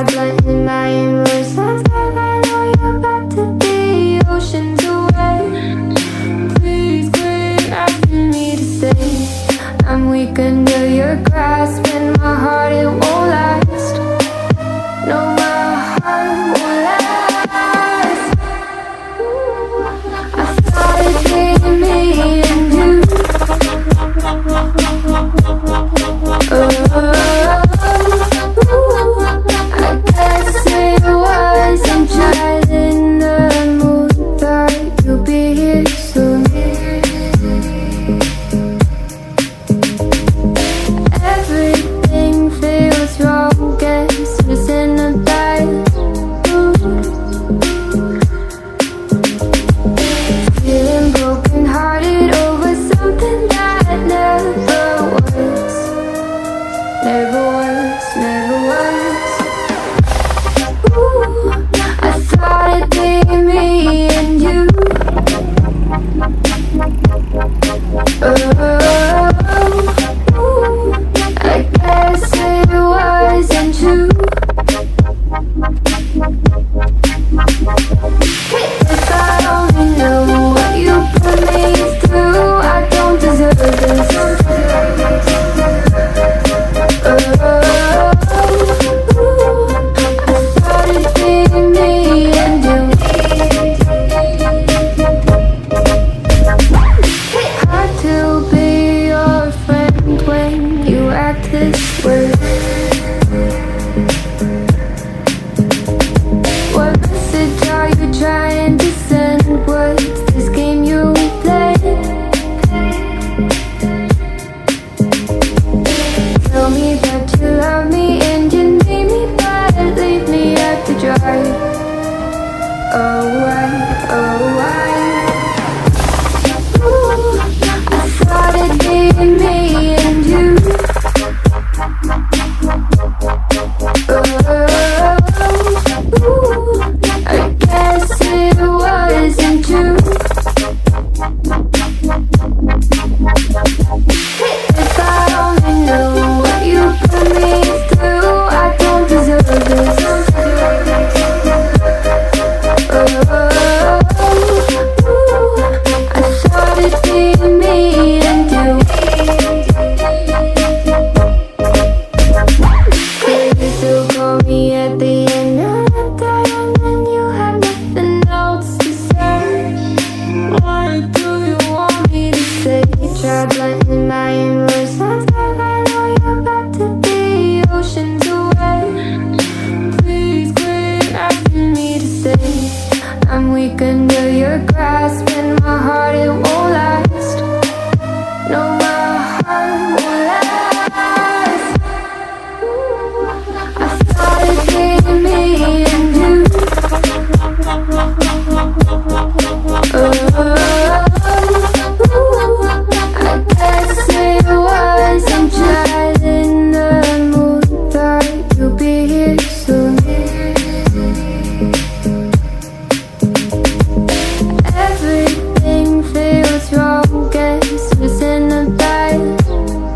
tried letting my emotions out. I know you're about to be oceans away. Please quit asking me to stay. I'm weak under your grasp, and my heart, it won't last. No, my heart won't last. I thought it being me and you. I guess it wasn't just in the mood. Thought you'll be here soon. Everything feels wrong, guess it's in a bad mood. Feeling broken hearted over something that never was. Never was, never was. Ooh, I thought it'd be me and you. Ooh, I guess it wasn't true. If I only knew what you put me through, I don't deserve this. I thought it'd be me and you. Hard to be your friend when you act this way. What message are you trying to send? What's this game you play? Tell me that you love me and you need me, but leave me out to dry. Oh, why? Ooh, I thought it'd be me and you. Ooh, I guess it wasn't true. If I only knew what you put me through, I don't deserve this. I thought it'd be me and you. Could you still call me at the end of the day, and then you have nothing else to say? What do you want me to say? Tried letting my emotions out. I know you're about to be oceans away. Please quit asking me to stay. I'm weak under your grasp, and my heart, it won't last. No, my heart won't last. I thought it'd be me and you. I guess it wasn't just in the mood. Thought you'll be here soon. Everything feels wrong, guess it's in a bad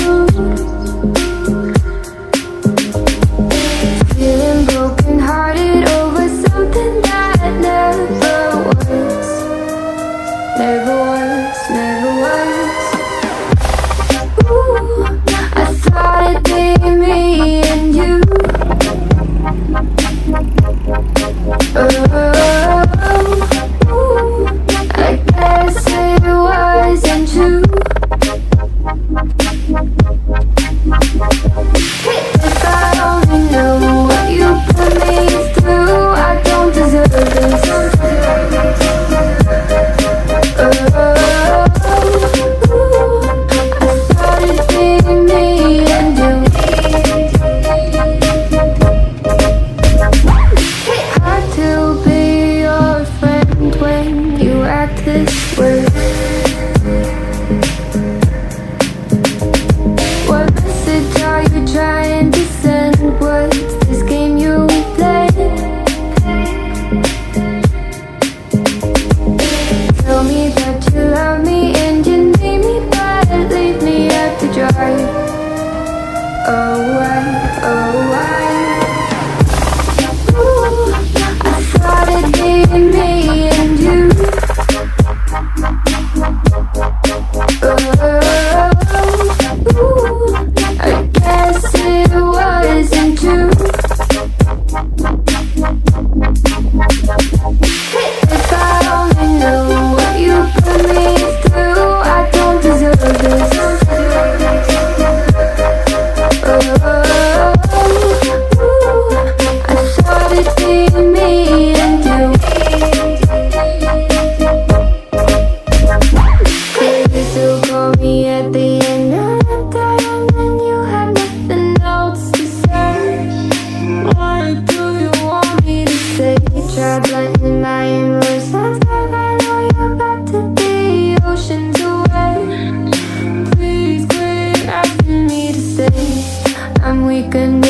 mood. Feeling broken hearted over something that never was. Never was, never was. Ooh, I thought it'd be me and you. Ooh, I guess it wasn't true. If I only knew what you put me through, I don't deserve this. I thought it'd be me and you. Hard to be your friend when you act this way. What message are you trying to send? What's this game you play? Tell me that you love me and you need me, but leave me out to dry. Oh, why? a